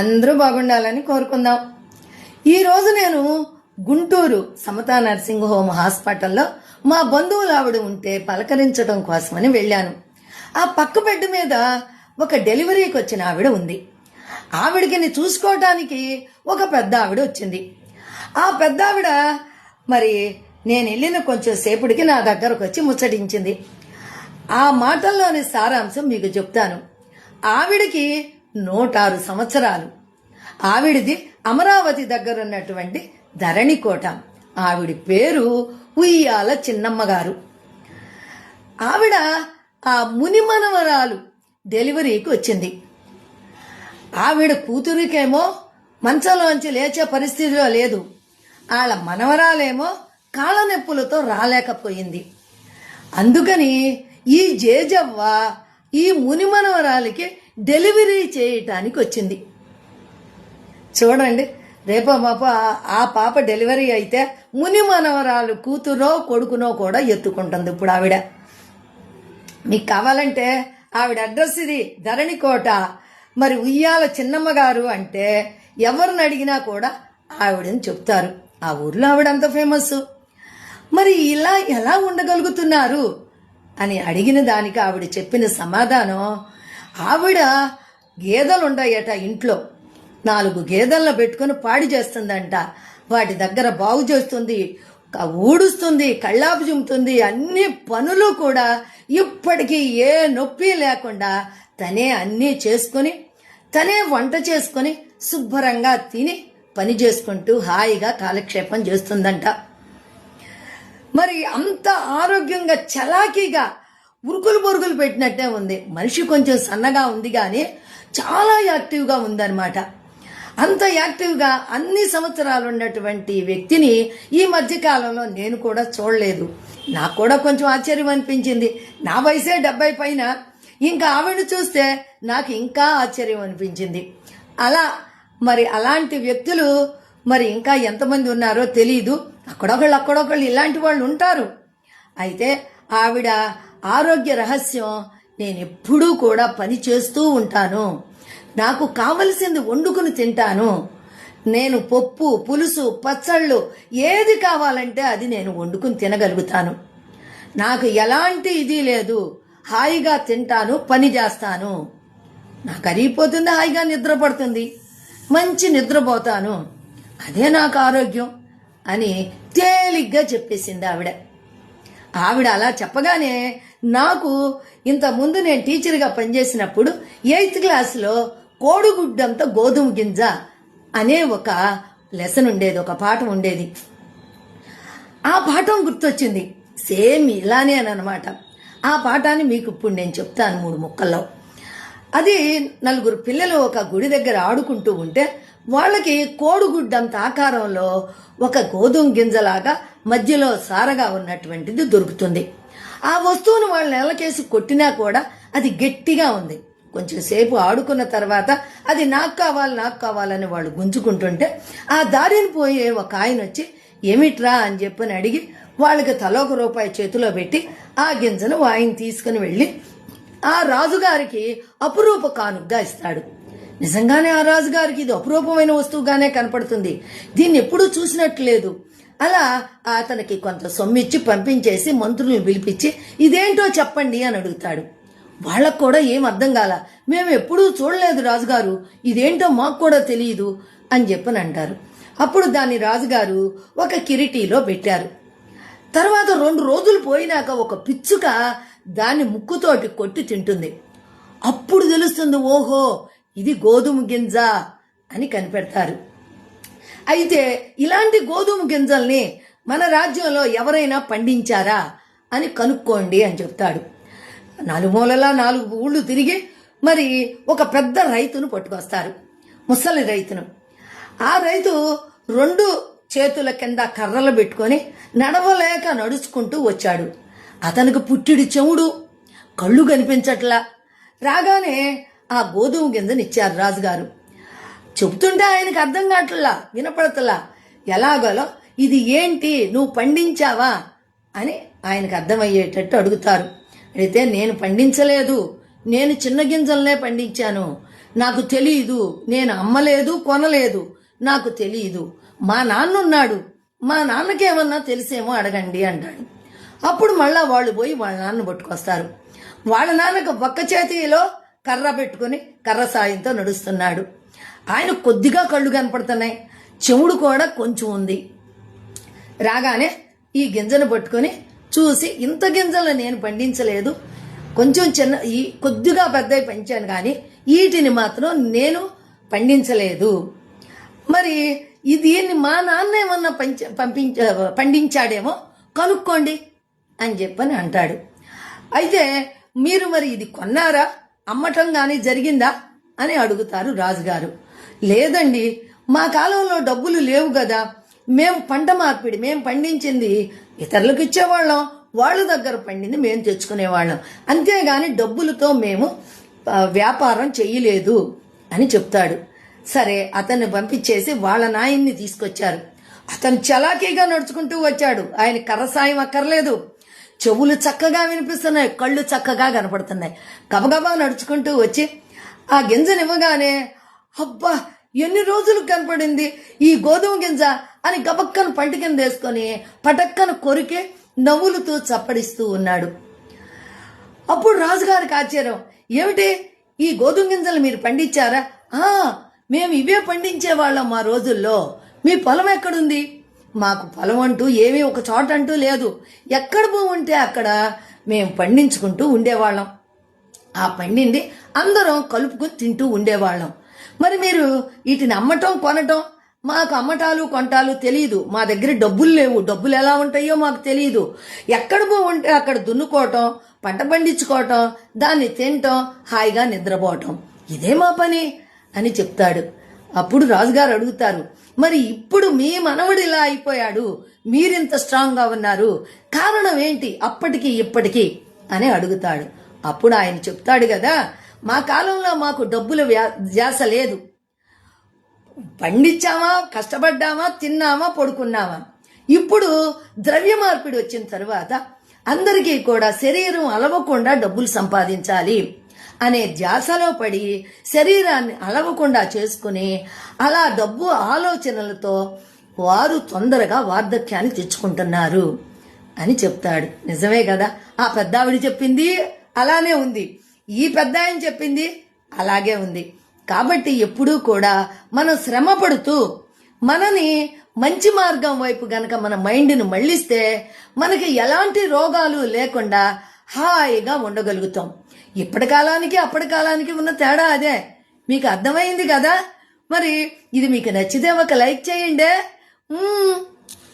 అందరూ బాగుండాలని కోరుకుందాం. ఈరోజు నేను గుంటూరు సమతా నర్సింగ్ హోమ్ హాస్పిటల్లో మా బంధువులు ఆవిడ ఉంటే పలకరించడం కోసమని వెళ్ళాను. ఆ పక్క బెడ్ మీద ఒక డెలివరీకి వచ్చిన ఆవిడ ఉంది. ఆవిడకి చూసుకోవటానికి ఒక పెద్ద ఆవిడ వచ్చింది. ఆ పెద్ద ఆవిడ మరి నేను వెళ్ళిన కొంచెం సేపటికి నా దగ్గరకు వచ్చి ముచ్చటించింది. ఆ మాటల్లోని సారాంశం మీకు చెప్తాను. ఆవిడికి 106 సంవత్సరాలు. ఆవిడిది అమరావతి దగ్గర ఉన్నటువంటి ధరణికోట. ఆవిడి పేరు ఉయ్యాల చిన్నమ్మ గారు. ఆవిడ ఆ మునిమనవరాలు డెలివరీకి వచ్చింది. ఆవిడ కూతురికేమో మంచంలోంచి లేచే పరిస్థితిలో లేదు. వాళ్ళ మనవరాలేమో కాళ్ళ నొప్పులతో రాలేకపోయింది. అందుకని ఈ జేజవ్వ ఈ మునిమనవరాలికి డెలివరీ చేయటానికి వచ్చింది. చూడండి, రేపో మాపో ఆ పాప డెలివరీ అయితే ముని మనవరాలు కూతురో కొడుకునో కూడా ఎత్తుకుంటుంది. ఇప్పుడు ఆవిడ మీకు కావాలంటే ఆవిడ అడ్రస్ ఇది ధరణికోట. మరి ఉయ్యాల చిన్నమ్మ గారు అంటే ఎవరిని అడిగినా కూడా ఆవిడని చెప్తారు. ఆ ఊర్లో ఆవిడ అంత ఫేమస్. మరి ఇలా ఎలా ఉండగలుగుతున్నారు అని అడిగిన దానికి ఆవిడ చెప్పిన సమాధానం, ఆవిడ గేదెలుంటాయట ఇంట్లో, 4 గేదెలను పెట్టుకుని పాడి చేస్తుందంట. వాటి దగ్గర బాగు చేస్తుంది, ఊడుస్తుంది, కళ్ళాపు చుమ్ముతుంది. అన్ని పనులు కూడా ఇప్పటికీ ఏ నొప్పి లేకుండా తనే అన్నీ చేసుకుని తనే వంట చేసుకుని శుభ్రంగా తిని పని చేసుకుంటూ హాయిగా కాలక్షేపం చేస్తుందంట. మరి అంత ఆరోగ్యంగా చలాకీగా ఉరుకులు బొరుగులు పెట్టినట్టే ఉంది. మనిషి కొంచెం సన్నగా ఉంది కానీ చాలా యాక్టివ్గా ఉందన్నమాట. అంత యాక్టివ్గా అన్ని సంవత్సరాలు ఉన్నటువంటి వ్యక్తిని ఈ మధ్యకాలంలో నేను కూడా చూడలేదు. నాకు కూడా కొంచెం ఆశ్చర్యం అనిపించింది. నా వయసే 70 పైన, ఇంకా ఆవిడని చూస్తే నాకు ఇంకా ఆశ్చర్యం అనిపించింది. మరి అలాంటి వ్యక్తులు మరి ఇంకా ఎంతమంది ఉన్నారో తెలీదు. అక్కడొకళ్ళు ఇలాంటి వాళ్ళు ఉంటారు. అయితే ఆవిడ ఆరోగ్య రహస్యం, నేను ఎప్పుడూ కూడా పని చేస్తూ ఉంటాను, నాకు కావలసింది వండుకుని తింటాను, నేను పప్పు పులుసు పచ్చళ్ళు ఏది కావాలంటే అది నేను వండుకుని తినగలుగుతాను, నాకు ఎలాంటి ఇది లేదు, హాయిగా తింటాను, పని చేస్తాను, నాకు అరిగిపోతుంది, హాయిగా నిద్రపడుతుంది, మంచి నిద్రపోతాను, అదే నాకు ఆరోగ్యం అని తేలిగ్గా చెప్పేసింది ఆవిడ అలా చెప్పగానే నాకు ఇంతకుముందు నేను టీచర్గా పనిచేసినప్పుడు 8th క్లాస్లో కోడిగుడ్డంత గోధుమ గింజ అనే ఒక లెసన్ ఉండేది, ఒక పాఠం ఉండేది. ఆ పాఠం గుర్తొచ్చింది. సేమ్ ఇలానే అనమాట. ఆ పాఠాన్ని మీకు ఇప్పుడు నేను చెప్తాను 3 ముక్కల్లో. అది 4 పిల్లలు ఒక గుడి దగ్గర ఆడుకుంటూ ఉంటే వాళ్ళకి కోడిగుడ్డంత ఆకారంలో ఒక గోధుమ గింజలాగా మధ్యలో సారగా ఉన్నటువంటిది దొరుకుతుంది. ఆ వస్తువును వాళ్ళు నెలకేసి కొట్టినా కూడా అది గట్టిగా ఉంది. కొంచెం సేపు ఆడుకున్న తర్వాత అది నాకు కావాలని వాళ్ళు గుంజుకుంటుంటే ఆ దారిని పోయే ఒక ఆయన వచ్చి ఏమిట్రా అని చెప్పని అడిగి వాళ్ళకి తలో ₹1 చేతిలో పెట్టి ఆ గింజను ఆయన తీసుకుని వెళ్ళి ఆ రాజుగారికి అపురూప కానుకగా ఇస్తాడు. నిజంగానే ఆ రాజుగారికి ఇది అపురూపమైన వస్తువుగానే కనపడుతుంది. దీన్ని ఎప్పుడూ చూసినట్లేదు. అలా అతనికి కొంత సొమ్మిచ్చి పంపించేసి మంత్రులను పిలిపించి ఇదేంటో చెప్పండి అని అడుగుతాడు. వాళ్ళకు కూడా ఏం అర్థం కాల. మేము ఎప్పుడూ చూడలేదు రాజుగారు, ఇదేంటో మాకు కూడా తెలియదు అని చెప్పని అంటారు. అప్పుడు దాన్ని రాజుగారు ఒక కిరీటీలో పెట్టారు. తర్వాత 2 రోజులు పోయినాక ఒక పిచ్చుక దాన్ని ముక్కుతోటి కొట్టి తింటుంది. అప్పుడు తెలుస్తుంది, ఓహో ఇది గోధుమ గింజ అని కనిపెడతారు. అయితే ఇలాంటి గోధుమ గింజల్ని మన రాజ్యంలో ఎవరైనా పండించారా అని కనుక్కోండి అని చెప్తాడు. 4 మూలలా 4 ఊళ్ళు తిరిగి మరి ఒక పెద్ద రైతును పట్టుకొస్తారు, ముసలి రైతును. ఆ రైతు 2 చేతుల కింద కర్రలు పెట్టుకొని నడవలేక నడుచుకుంటూ వచ్చాడు. అతనికి పుట్టిడి చెవుడు, కళ్ళు కనిపించట్లా. రాగానే ఆ గోధుమ గింజనిచ్చారు రాజుగారు. చెబుతుంటే ఆయనకు అర్థం కావట్లా, వినపడతలా. ఎలాగోలో ఇది ఏంటి, నువ్వు పండించావా అని ఆయనకు అర్థమయ్యేటట్టు అడుగుతారు. అయితే నేను పండించలేదు, నేను చిన్న గింజలనే పండించాను, నాకు తెలియదు, నేను అమ్మలేదు కొనలేదు, నాకు తెలియదు, మా నాన్న ఉన్నాడు, మా నాన్నకేమన్నా తెలిసేమో అడగండి అంటాడు. అప్పుడు మళ్ళా వాళ్ళు పోయి వాళ్ళ నాన్న పట్టుకొస్తారు. వాళ్ళ నాన్నకు ఒక్క చేతిలో కర్ర పెట్టుకుని కర్ర సాయంతో నడుస్తున్నాడు. ఆయన కొద్దిగా కళ్ళు కనపడుతున్నాయి, చెవుడు కూడా కొంచెం ఉంది. రాగానే ఈ గింజను పట్టుకొని చూసి, ఇంత గింజలు నేను పండించలేదు, కొంచెం చిన్న ఈ కొద్దిగా పెద్దవి పెంచాను, కానీ వీటిని మాత్రం నేను పండించలేదు. మరి దీన్ని మా నాన్న ఏమన్నా పండించాడేమో కనుక్కోండి అని చెప్పని అంటాడు. అయితే మీరు మరి ఇది కొన్నారా, అమ్మటం కానీ జరిగిందా అని అడుగుతారు రాజుగారు. లేదండి, మా కాలంలో డబ్బులు లేవు కదా, మేము పంట మార్పిడి, మేము పండించింది ఇతరులకు ఇచ్చేవాళ్ళం, వాళ్ళ దగ్గర పండింది మేము తెచ్చుకునేవాళ్ళం, అంతేగాని డబ్బులతో మేము వ్యాపారం చెయ్యలేదు అని చెప్తాడు. సరే, అతన్ని పంపించేసి వాళ్ళ నాయన్ని తీసుకొచ్చారు. అతను చలాకీగా నడుచుకుంటూ వచ్చాడు. ఆయన కర్ర సాయం అక్కర్లేదు, చెవులు చక్కగా వినిపిస్తున్నాయి, కళ్ళు చక్కగా కనపడుతున్నాయి. గబగబా నడుచుకుంటూ వచ్చి ఆ గింజనివ్వగానే, అబ్బా ఎన్ని రోజులకు కనపడింది ఈ గోధుమ గింజ అని గబక్కను పంటి కింద వేసుకొని పటక్కను కొరికి నవ్వులుతూ చప్పడిస్తూ ఉన్నాడు. అప్పుడు రాజుగారికి ఆశ్చర్యం, ఏమిటి ఈ గోధుమ గింజలు మీరు పండించారా? మేము ఇవే పండించేవాళ్ళం మా రోజుల్లో. మీ పొలం ఎక్కడుంది? మాకు పొలం అంటూ ఏమీ ఒక చోట అంటూ లేదు, ఎక్కడ భూమి ఉంటే అక్కడ మేము పండించుకుంటూ ఉండేవాళ్ళం. ఆ పండింది అందరం కలుపుకుని తింటూ ఉండేవాళ్ళం. మరి మీరు వీటిని అమ్మటం కొనటం, మాకు అమ్మటాలు కొంటాలు తెలియదు, మా దగ్గర డబ్బులు లేవు, డబ్బులు ఎలా ఉంటాయో మాకు తెలియదు. ఎక్కడ భూమి ఉంటే అక్కడ దున్నుకోవటం, పంట పండించుకోవటం, దాన్ని తినటం, హాయిగా నిద్రపోవటం, ఇదే మా పని అని చెప్తాడు. అప్పుడు రాజుగారు అడుగుతారు, మరి ఇప్పుడు మీ మనవడు ఇలా అయిపోయాడు, మీరింత స్ట్రాంగ్ గా ఉన్నారు, కారణం ఏంటి అప్పటికి ఇప్పటికీ అని అడుగుతాడు. అప్పుడు ఆయన చెప్తాడు కదా, మా కాలంలో మాకు డబ్బుల ధ్యాస లేదు, పండించామా, కష్టపడ్డామా, తిన్నామా, పడుకున్నామా. ఇప్పుడు ద్రవ్య మార్పిడి వచ్చిన తర్వాత అందరికీ కూడా శరీరం అలవకుండా డబ్బులు సంపాదించాలి అనే ధ్యాసలో పడి శరీరాన్ని అలవకుండా చేసుకుని అలా డబ్బు ఆలోచనలతో వారు తొందరగా వార్ధక్యాన్ని తెచ్చుకుంటున్నారు అని చెప్తాడు. నిజమే కదా, ఆ పెద్దావిడ చెప్పింది అలానే ఉంది, ఈ పెద్ద ఆయన చెప్పింది అలాగే ఉంది. కాబట్టి ఎప్పుడూ కూడా మనం శ్రమ పడుతూ మనని మంచి మార్గం వైపు గనక మన మైండ్ని మళ్లిస్తే మనకి ఎలాంటి రోగాలు లేకుండా హాయిగా ఉండగలుగుతాం. ఇప్పటి కాలానికి అప్పటి కాలానికి ఉన్న తేడా అదే. మీకు అర్థమైంది కదా? మరి ఇది మీకు నచ్చితే ఒక లైక్ చేయండి.